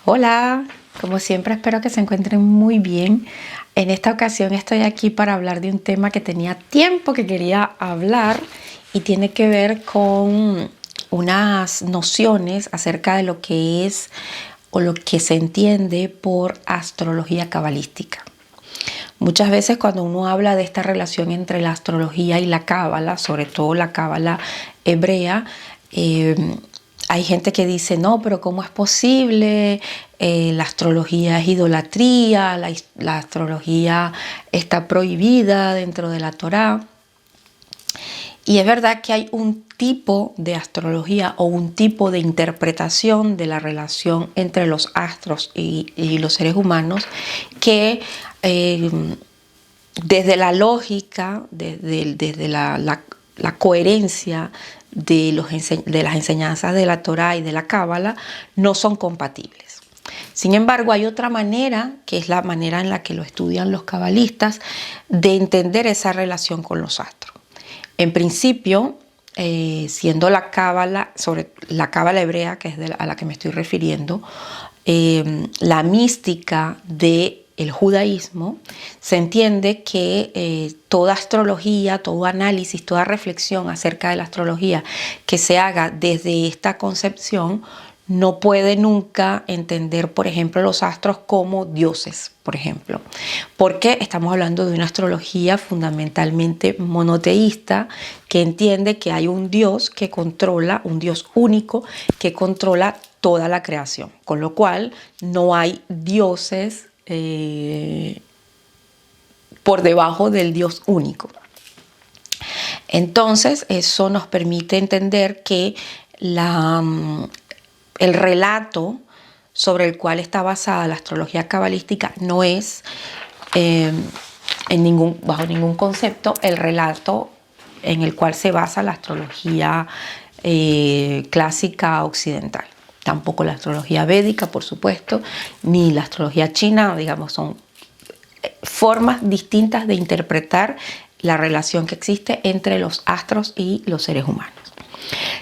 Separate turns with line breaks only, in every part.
Hola, como siempre espero que se encuentren muy bien. En esta ocasión estoy aquí para hablar de un tema que tenía tiempo que quería hablar y tiene que ver con unas nociones acerca de lo que es o lo que se entiende por astrología cabalística. Muchas veces cuando uno habla de esta relación entre la astrología y la cábala, sobre todo la cábala hebrea, hay gente que dice, no, pero ¿cómo es posible? La astrología es idolatría, la astrología está prohibida dentro de la Torá. Y es verdad que hay un tipo de astrología o un tipo de interpretación de la relación entre los astros y los seres humanos que desde la lógica, desde la coherencia de las enseñanzas de la Torá y de la Cábala, no son compatibles. Sin embargo, hay otra manera, que es la manera en la que lo estudian los cabalistas, de entender esa relación con los astros. En principio, siendo la cábala, sobre la cábala hebrea, que es a la que me estoy refiriendo, la mística del judaísmo, se entiende que toda astrología, todo análisis, toda reflexión acerca de la astrología que se haga desde esta concepción no puede nunca entender, por ejemplo, los astros como dioses, por ejemplo, porque estamos hablando de una astrología fundamentalmente monoteísta que entiende que hay un Dios que controla, un Dios único que controla toda la creación, con lo cual no hay dioses por debajo del Dios único. Entonces, eso nos permite entender que el relato sobre el cual está basada la astrología cabalística no es bajo ningún concepto el relato en el cual se basa la astrología clásica occidental. Tampoco la astrología védica, por supuesto, ni la astrología china, digamos, son formas distintas de interpretar la relación que existe entre los astros y los seres humanos.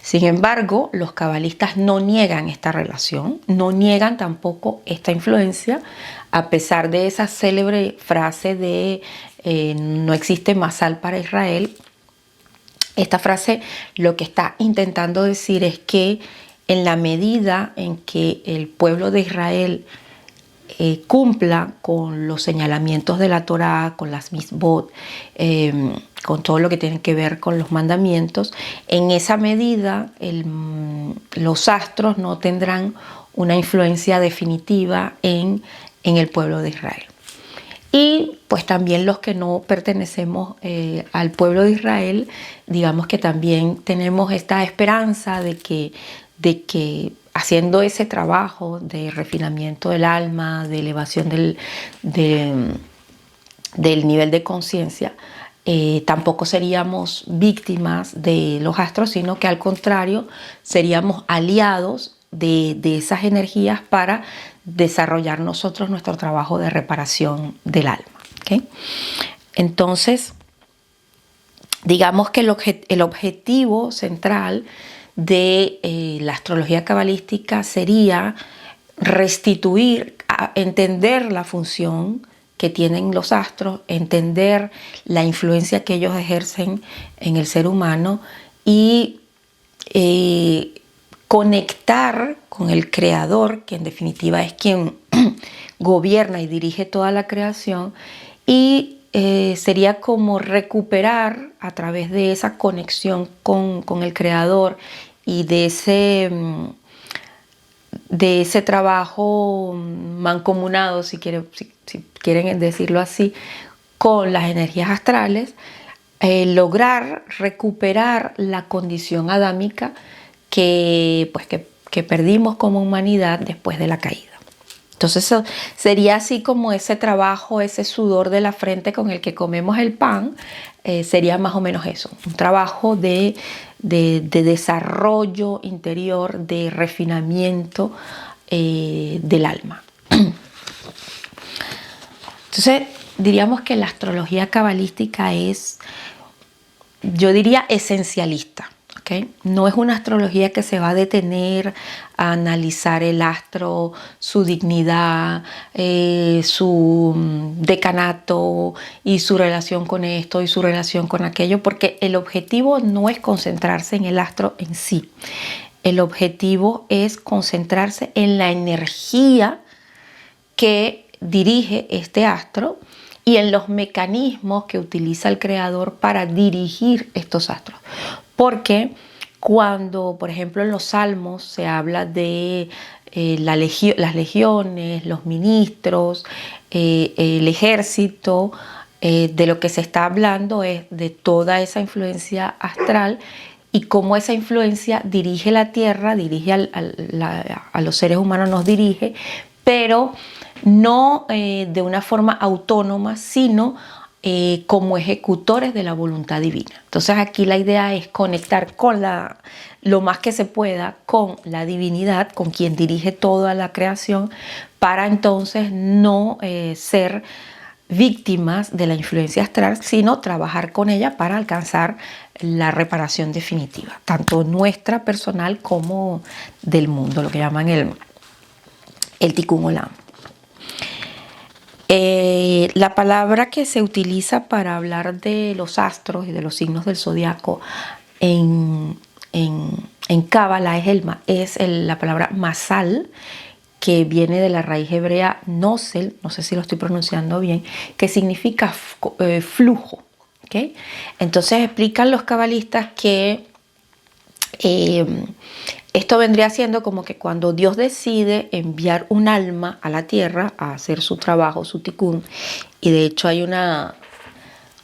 Sin embargo, los cabalistas no niegan esta relación, no niegan tampoco esta influencia, a pesar de esa célebre frase de no existe masal para Israel. Esta frase lo que está intentando decir es que en la medida en que el pueblo de Israel cumpla con los señalamientos de la Torá, con las misbot, con todo lo que tiene que ver con los mandamientos, en esa medida los astros no tendrán una influencia definitiva en el pueblo de Israel. Y pues también los que no pertenecemos al pueblo de Israel, digamos que también tenemos esta esperanza de que haciendo ese trabajo de refinamiento del alma, de elevación del nivel de conciencia, tampoco seríamos víctimas de los astros, sino que al contrario seríamos aliados de esas energías para desarrollar nosotros nuestro trabajo de reparación del alma. ¿Okay? Entonces, digamos que el objetivo central de la astrología cabalística sería restituir, entender la función que tienen los astros, entender la influencia que ellos ejercen en el ser humano y conectar con el Creador, que en definitiva es quien gobierna y dirige toda la creación, y sería como recuperar a través de esa conexión con el Creador y de ese trabajo mancomunado, si quieren decirlo así, con las energías astrales, lograr recuperar la condición adámica que perdimos como humanidad después de la caída. Entonces eso sería así como ese trabajo, ese sudor de la frente con el que comemos el pan, sería más o menos eso, un trabajo de desarrollo interior, de refinamiento del alma. Entonces diríamos que la astrología cabalística es, yo diría, esencialista. ¿okay? No es una astrología que se va a detener a analizar el astro, su dignidad, su decanato y su relación con esto y su relación con aquello, porque el objetivo no es concentrarse en el astro en sí. El objetivo es concentrarse en la energía que dirige este astro y en los mecanismos que utiliza el creador para dirigir estos astros. Porque cuando, por ejemplo, en los salmos se habla de las legiones, los ministros, el ejército, de lo que se está hablando es de toda esa influencia astral y cómo esa influencia dirige la tierra, dirige a los seres humanos, nos dirige, pero no de una forma autónoma, sino como ejecutores de la voluntad divina. Entonces aquí la idea es conectar con lo más que se pueda con la divinidad, con quien dirige toda la creación, para entonces no ser víctimas de la influencia astral, sino trabajar con ella para alcanzar la reparación definitiva, tanto nuestra personal como del mundo, lo que llaman el Tikkun Olam. La palabra que se utiliza para hablar de los astros y de los signos del zodiaco en Cábala es la palabra masal, que viene de la raíz hebrea nosel, no sé si lo estoy pronunciando bien, que significa flujo. ¿Okay? Entonces explican los cabalistas que esto vendría siendo como que cuando Dios decide enviar un alma a la tierra a hacer su trabajo, su tikkun, y de hecho hay una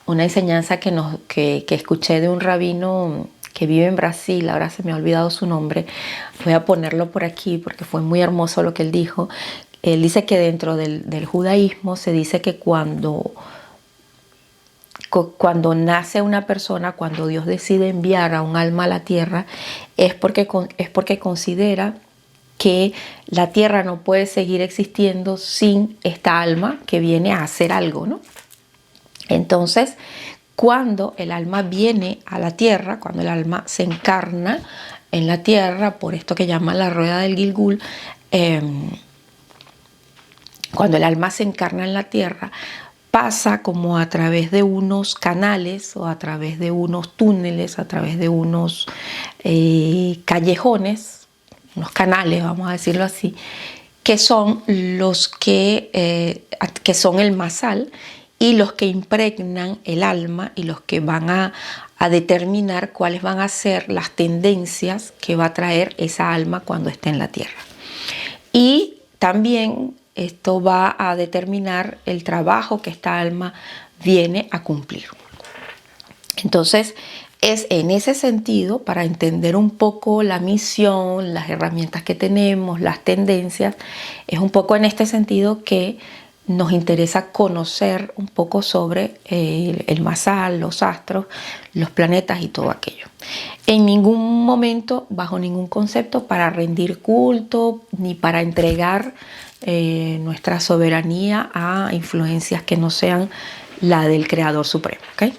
enseñanza que escuché de un rabino que vive en Brasil, ahora se me ha olvidado su nombre, voy a ponerlo por aquí porque fue muy hermoso lo que él dijo. Él dice que dentro del judaísmo se dice que cuando nace una persona, cuando Dios decide enviar a un alma a la tierra, es porque considera que la tierra no puede seguir existiendo sin esta alma que viene a hacer algo, ¿no? Entonces, cuando el alma viene a la tierra, cuando el alma se encarna en la tierra, por esto que llaman la rueda del Gilgul, cuando el alma se encarna en la tierra, pasa como a través de unos canales o a través de unos túneles, a través de unos callejones, unos canales, vamos a decirlo así, que son los que son el masal y los que impregnan el alma y los que van a determinar cuáles van a ser las tendencias que va a traer esa alma cuando esté en la tierra. Y también esto va a determinar el trabajo que esta alma viene a cumplir. Entonces, es en ese sentido, para entender un poco la misión, las herramientas que tenemos, las tendencias, es un poco en este sentido que nos interesa conocer un poco sobre el masal, los astros, los planetas y todo aquello. En ningún momento, bajo ningún concepto, para rendir culto ni para entregar nuestra soberanía a influencias que no sean la del Creador Supremo. ¿Okay?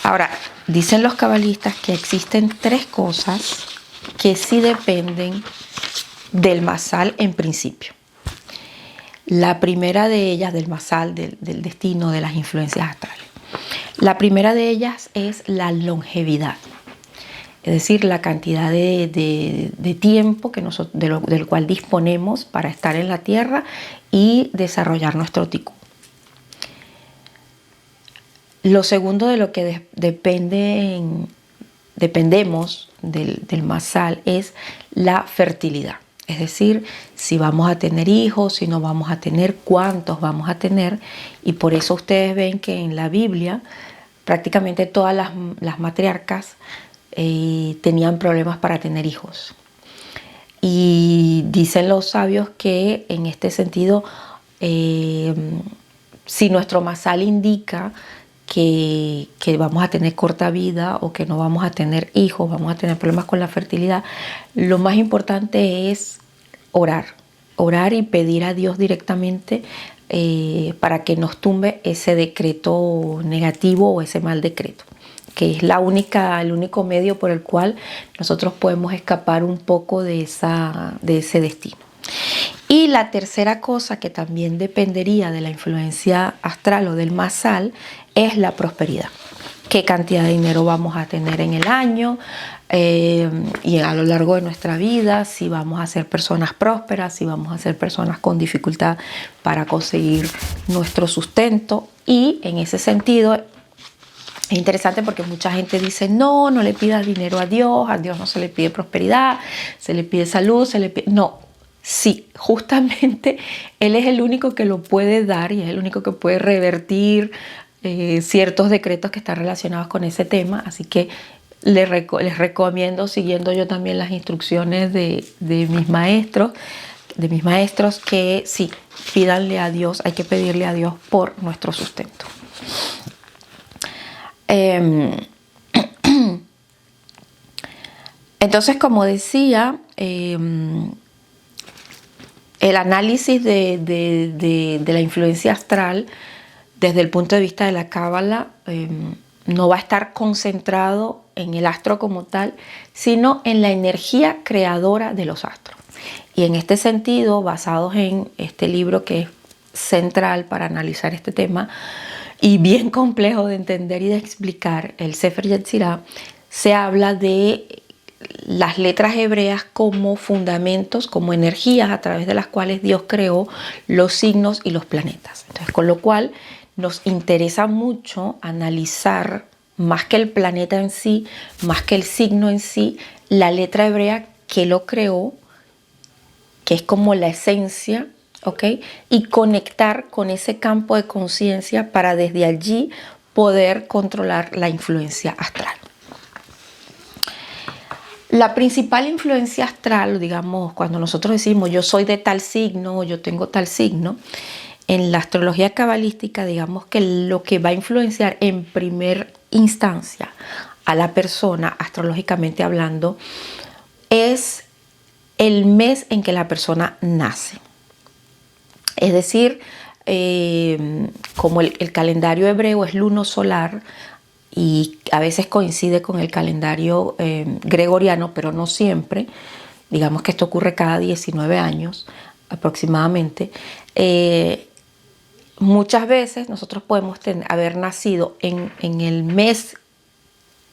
Ahora, dicen los cabalistas que existen tres cosas que sí dependen del masal en principio. La primera de ellas, del masal, del destino, de las influencias astrales. La primera de ellas es la longevidad. Es decir, la cantidad de tiempo del cual disponemos para estar en la tierra y desarrollar nuestro tikkun. Lo segundo de lo que dependemos del masal es la fertilidad. Es decir, si vamos a tener hijos, si no vamos a tener, cuántos vamos a tener. Y por eso ustedes ven que en la Biblia prácticamente todas las matriarcas tenían problemas para tener hijos. Y dicen los sabios que en este sentido, si nuestro masal indica que vamos a tener corta vida o que no vamos a tener hijos, vamos a tener problemas con la fertilidad, lo más importante es orar y pedir a Dios directamente para que nos tumbe ese decreto negativo o ese mal decreto, que es el único medio por el cual nosotros podemos escapar un poco de ese destino. Y la tercera cosa que también dependería de la influencia astral o del masal es la prosperidad. Qué cantidad de dinero vamos a tener en el año y a lo largo de nuestra vida, si vamos a ser personas prósperas, si vamos a ser personas con dificultad para conseguir nuestro sustento. Y en ese sentido es interesante porque mucha gente dice, no le pidas dinero a Dios no se le pide prosperidad, se le pide salud, No, sí, justamente Él es el único que lo puede dar y es el único que puede revertir ciertos decretos que están relacionados con ese tema, así que les recomiendo, siguiendo yo también las instrucciones de mis maestros, que sí, pídanle a Dios, hay que pedirle a Dios por nuestro sustento. Entonces, como decía, el análisis de la influencia astral desde el punto de vista de la Cábala no va a estar concentrado en el astro como tal, sino en la energía creadora de los astros. Y en este sentido, basados en este libro que es central para analizar este tema y bien complejo de entender y de explicar, el Sefer Yetzirah, se habla de las letras hebreas como fundamentos, como energías a través de las cuales Dios creó los signos y los planetas. Entonces, con lo cual nos interesa mucho analizar, más que el planeta en sí, más que el signo en sí, la letra hebrea que lo creó, que es como la esencia, ¿ok? Y conectar con ese campo de conciencia para desde allí poder controlar la influencia astral. La principal influencia astral, digamos, cuando nosotros decimos yo soy de tal signo, yo tengo tal signo, en la astrología cabalística, digamos que lo que va a influenciar en primera instancia a la persona, astrológicamente hablando, es el mes en que la persona nace. Es decir, como el calendario hebreo es luno solar y a veces coincide con el calendario gregoriano, pero no siempre, digamos que esto ocurre cada 19 años aproximadamente, muchas veces nosotros podemos haber nacido en el mes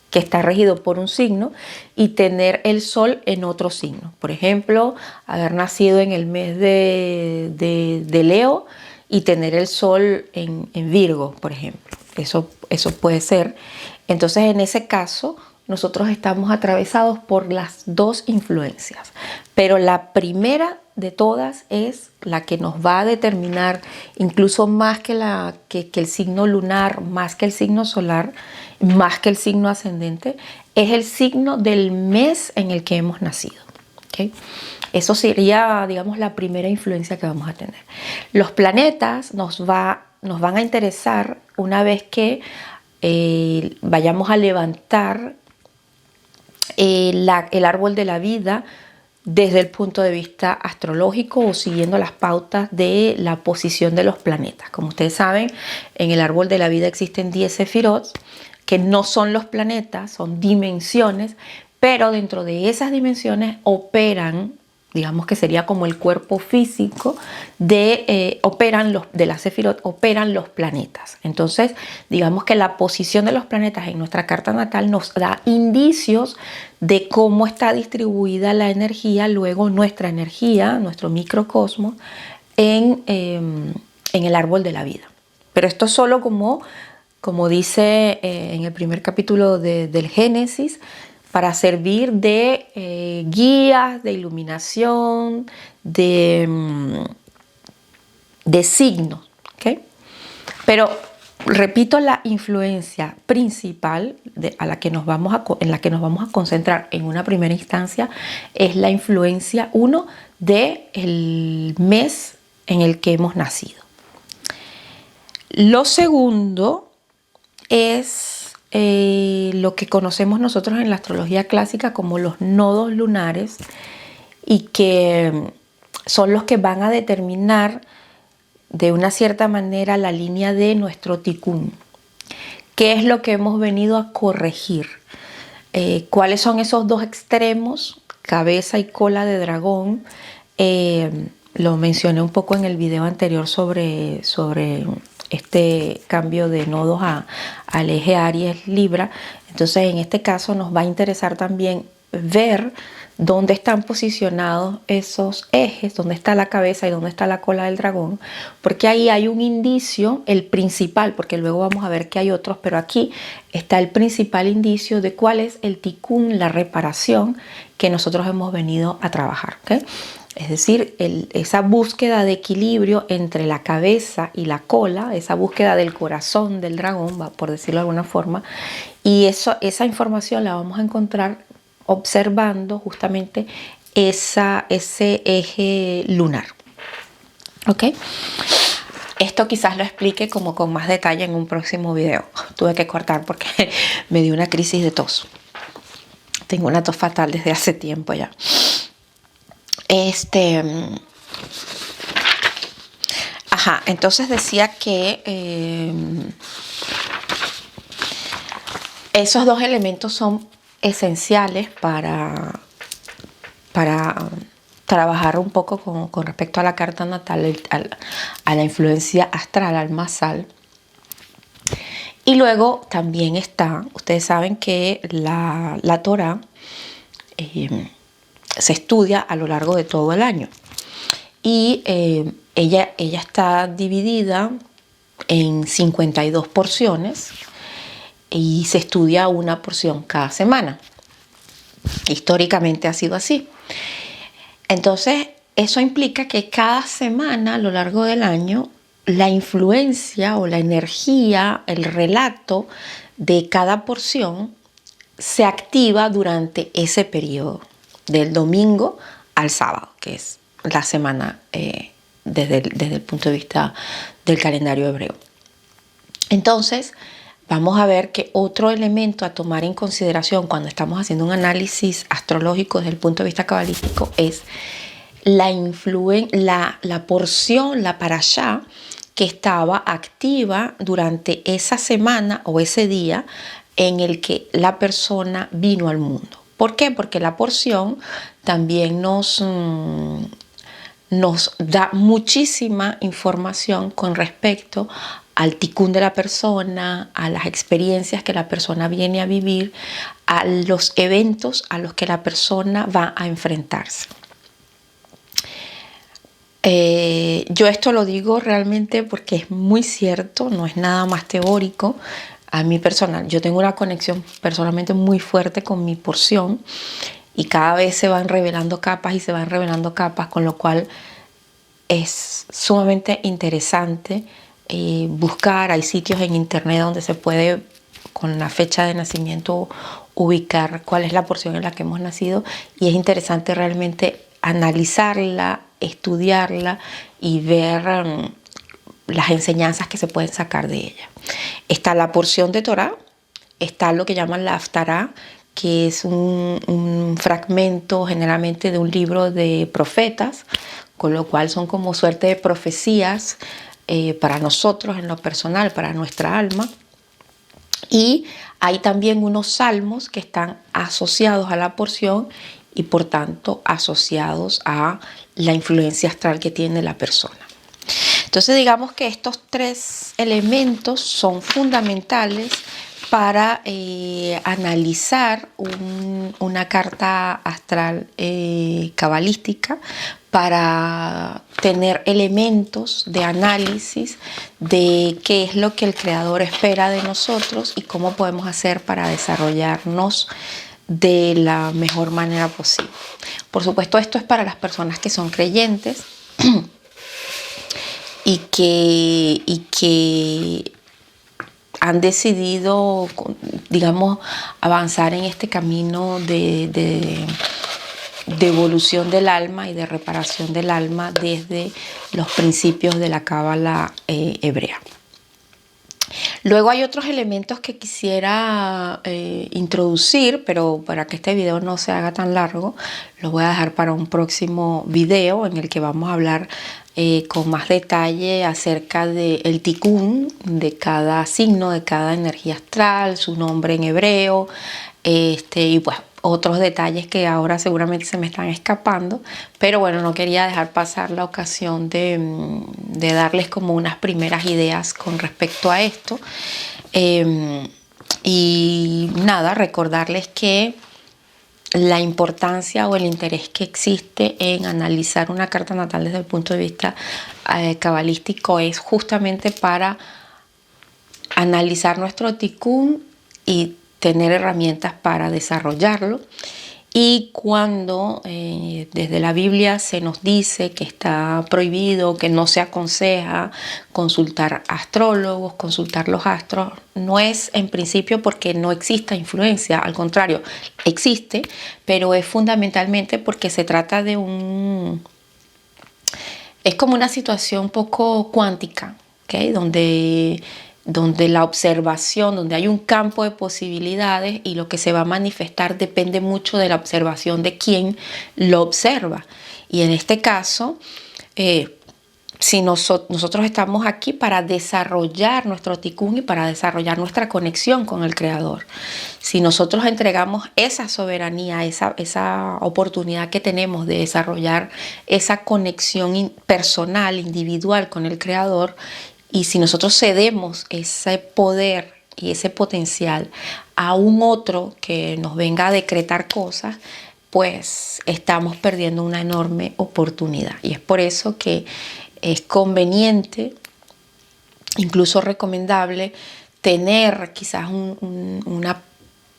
que está regido por un signo y tener el sol en otro signo. Por ejemplo, haber nacido en el mes de Leo y tener el sol en Virgo, por ejemplo. Eso puede ser. Entonces, en ese caso, nosotros estamos atravesados por las dos influencias. Pero la primera de todas es la que nos va a determinar, incluso más que el signo lunar, más que el signo solar, más que el signo ascendente, es el signo del mes en el que hemos nacido. ¿Okay? Eso sería, digamos, la primera influencia que vamos a tener. Los planetas nos van a interesar una vez que vayamos a levantar el árbol de la vida desde el punto de vista astrológico o siguiendo las pautas de la posición de los planetas. Como ustedes saben, en el árbol de la vida existen 10 sefirot, que no son los planetas, son dimensiones, pero dentro de esas dimensiones operan, digamos que sería como el cuerpo físico de la sefirot, operan los planetas. Entonces, digamos que la posición de los planetas en nuestra carta natal nos da indicios de cómo está distribuida la energía, luego nuestra energía, nuestro microcosmos, en el árbol de la vida. Pero esto es solo como dice en el primer capítulo del Génesis, para servir de guías, de iluminación, de signos. ¿Okay? Pero repito, la influencia principal en la que nos vamos a concentrar en una primera instancia es la influencia, uno, del mes en el que hemos nacido. Lo segundo es lo que conocemos nosotros en la astrología clásica como los nodos lunares y que son los que van a determinar de una cierta manera la línea de nuestro ticún. ¿Qué es lo que hemos venido a corregir? ¿Cuáles son esos dos extremos, cabeza y cola de dragón? Lo mencioné un poco en el video anterior sobre este cambio de nodos al eje Aries Libra. Entonces, en este caso nos va a interesar también ver dónde están posicionados esos ejes, dónde está la cabeza y dónde está la cola del dragón, porque ahí hay un indicio, el principal, porque luego vamos a ver que hay otros, pero aquí está el principal indicio de cuál es el ticún, la reparación que nosotros hemos venido a trabajar, ¿okay? Es decir, esa búsqueda de equilibrio entre la cabeza y la cola, esa búsqueda del corazón del dragón, por decirlo de alguna forma, y esa información la vamos a encontrar observando justamente ese eje lunar. ¿Ok? Esto quizás lo explique como con más detalle en un próximo video. Tuve que cortar porque me dio una crisis de tos. Tengo una tos fatal desde hace tiempo ya. Entonces decía que esos dos elementos son esenciales para trabajar un poco con respecto a la carta natal, a la influencia astral, al masal. Y luego también está, ustedes saben que la Torá se estudia a lo largo de todo el año. Y ella está dividida en 52 porciones y se estudia una porción cada semana. Históricamente ha sido así. Entonces, eso implica que cada semana a lo largo del año, la influencia o la energía, el relato de cada porción se activa durante ese periodo, del domingo al sábado, que es la semana desde el punto de vista del calendario hebreo. Entonces, vamos a ver que otro elemento a tomar en consideración cuando estamos haciendo un análisis astrológico desde el punto de vista cabalístico es la porción, la parashá, que estaba activa durante esa semana o ese día en el que la persona vino al mundo. ¿Por qué? Porque la porción también nos da muchísima información con respecto al ticún de la persona, a las experiencias que la persona viene a vivir, a los eventos a los que la persona va a enfrentarse. Yo esto lo digo realmente porque es muy cierto, no es nada más teórico. A mí personal, yo tengo una conexión personalmente muy fuerte con mi porción y cada vez se van revelando capas y se van revelando capas, con lo cual es sumamente interesante buscar. Hay sitios en internet donde se puede con la fecha de nacimiento ubicar cuál es la porción en la que hemos nacido y es interesante realmente analizarla, estudiarla y ver las enseñanzas que se pueden sacar de ella. Está la porción de Torá, está lo que llaman la Haftará, que es un fragmento generalmente de un libro de profetas, con lo cual son como suerte de profecías para nosotros en lo personal, para nuestra alma. Y hay también unos salmos que están asociados a la porción y por tanto asociados a la influencia astral que tiene la persona. Entonces digamos que estos tres elementos son fundamentales para analizar una carta astral cabalística, para tener elementos de análisis de qué es lo que el creador espera de nosotros y cómo podemos hacer para desarrollarnos de la mejor manera posible. Por supuesto, esto es para las personas que son creyentes y que han decidido, digamos, avanzar en este camino de evolución del alma y de reparación del alma desde los principios de la cábala hebrea. Luego hay otros elementos que quisiera introducir, pero para que este video no se haga tan largo, lo voy a dejar para un próximo video en el que vamos a hablar con más detalle acerca del tikkun de cada signo, de cada energía astral, su nombre en hebreo, y pues otros detalles que ahora seguramente se me están escapando, pero bueno, no quería dejar pasar la ocasión de darles como unas primeras ideas con respecto a esto. Y nada, recordarles que la importancia o el interés que existe en analizar una carta natal desde el punto de vista cabalístico es justamente para analizar nuestro tikkun y tener herramientas para desarrollarlo. Y cuando desde la Biblia se nos dice que está prohibido, que no se aconseja consultar astrólogos, consultar los astros, no es en principio porque no exista influencia, al contrario, existe, pero es fundamentalmente porque se trata de es como una situación un poco cuántica, ¿okay? Donde la observación, donde hay un campo de posibilidades y lo que se va a manifestar depende mucho de la observación de quien lo observa. Y en este caso, si nosotros estamos aquí para desarrollar nuestro tikkun y para desarrollar nuestra conexión con el Creador. Si nosotros entregamos esa soberanía, esa oportunidad que tenemos de desarrollar esa conexión personal, individual con el Creador, y si nosotros cedemos ese poder y ese potencial a un otro que nos venga a decretar cosas, pues estamos perdiendo una enorme oportunidad. Y es por eso que es conveniente, incluso recomendable, tener quizás una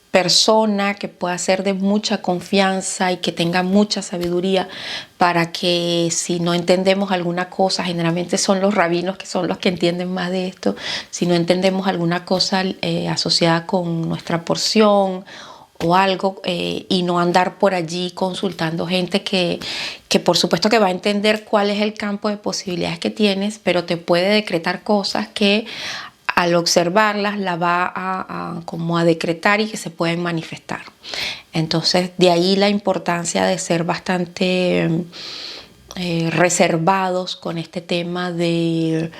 persona que pueda ser de mucha confianza y que tenga mucha sabiduría para que si no entendemos alguna cosa, generalmente son los rabinos que son los que entienden más de esto, si no entendemos alguna cosa asociada con nuestra porción o algo, y no andar por allí consultando gente que por supuesto que va a entender cuál es el campo de posibilidades que tienes, pero te puede decretar cosas que al observarlas la va como a decretar y que se pueden manifestar. Entonces de ahí la importancia de ser bastante reservados con este tema de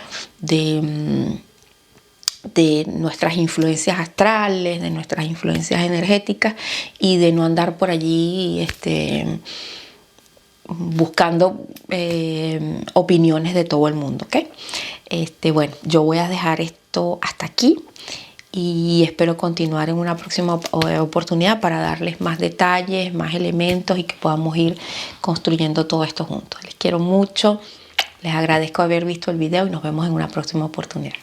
nuestras influencias astrales, de nuestras influencias energéticas y de no andar por allí buscando opiniones de todo el mundo, ¿ok? Bueno, yo voy a dejar esto hasta aquí y espero continuar en una próxima oportunidad para darles más detalles, más elementos y que podamos ir construyendo todo esto juntos. Les quiero mucho, les agradezco haber visto el video y nos vemos en una próxima oportunidad.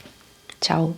Chao.